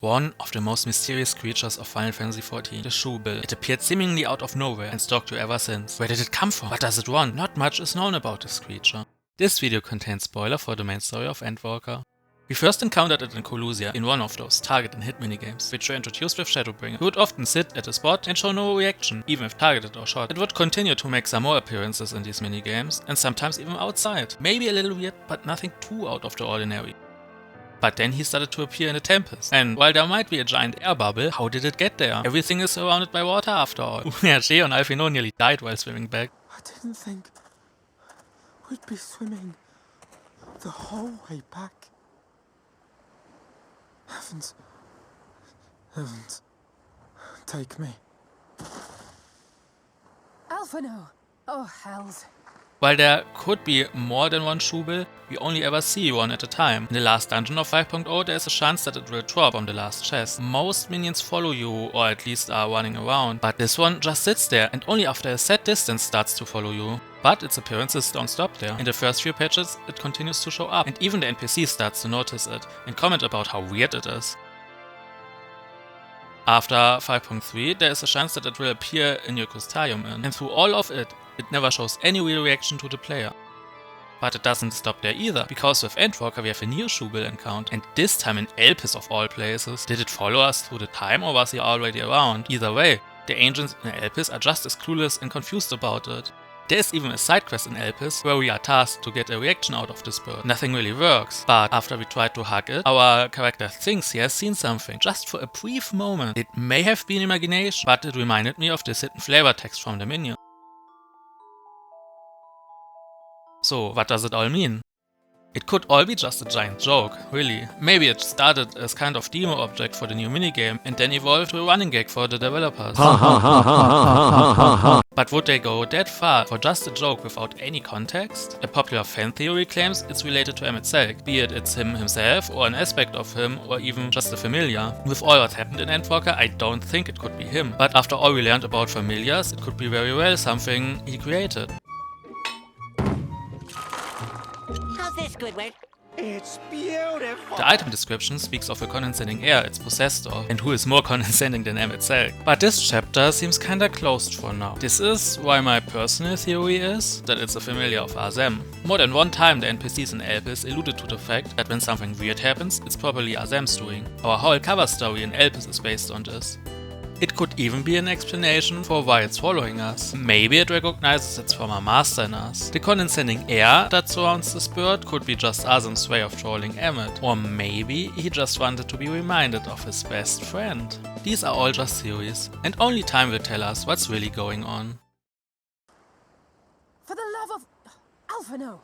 One of the most mysterious creatures of Final Fantasy XIV, the Shoebill. It appeared seemingly out of nowhere and stalked you ever since. Where did it come from? What does it want? Not much is known about this creature. This video contains spoiler for the main story of Endwalker. We first encountered it in Colusia in one of those target and hit minigames, which were introduced with Shadowbringers. It would often sit at a spot and show no reaction, even if targeted or shot. It would continue to make some more appearances in these minigames, and sometimes even outside. Maybe a little weird, but nothing too out of the ordinary. But then he started to appear in a tempest, and while there might be a giant air bubble, how did it get there? Everything is surrounded by water after all. Ratashii and Alphinaud nearly died while swimming back. I didn't think we'd be swimming the whole way back. Heavens, heavens, take me. Alphinaud! Oh, hells. While there could be more than one Shoebill, we only ever see one at a time. In the last dungeon of 5.0 there is a chance that it will drop on the last chest. Most minions follow you, or at least are running around, but this one just sits there and only after a set distance starts to follow you. But its appearances don't stop there. In the first few patches it continues to show up, and even the NPC starts to notice it and comment about how weird it is. After 5.3 there is a chance that it will appear in your Custarium Inn, and through all of it, it never shows any real reaction to the player. But it doesn't stop there either, because with Endwalker we have a new Shoebill encounter, and this time in Elpis of all places. Did it follow us through the time, or was he already around? Either way, the ancients in Elpis are just as clueless and confused about it. There is even a side quest in Elpis where we are tasked to get a reaction out of this bird. Nothing really works, but after we try to hug it, our character thinks he has seen something, just for a brief moment. It may have been imagination, but it reminded me of this hidden flavor text from the minion. So, what does it all mean? It could all be just a giant joke, really. Maybe it started as kind of demo object for the new minigame and then evolved to a running gag for the developers. But would they go that far for just a joke without any context? A popular fan theory claims it's related to Emet-Selch, be it it's him himself or an aspect of him or even just a familiar. With all what happened in Endwalker, I don't think it could be him. But after all we learned about familiars, it could be very well something he created. This good work. It's beautiful. The item description speaks of a condescending air it's possessed of, and who is more condescending than Emet-Selch. But this chapter seems kinda closed for now. This is why my personal theory is that it's a familiar of Azem. More than one time the NPCs in Elpis alluded to the fact that when something weird happens, it's probably Azem's doing. Our whole cover story in Elpis is based on this. It could even be an explanation for why it's following us. Maybe it recognizes its former master in us. The condescending air that surrounds this bird could be just Azem's way of trolling Emmet. Or maybe he just wanted to be reminded of his best friend. These are all just theories, and only time will tell us what's really going on. For the love of... Alphinaud!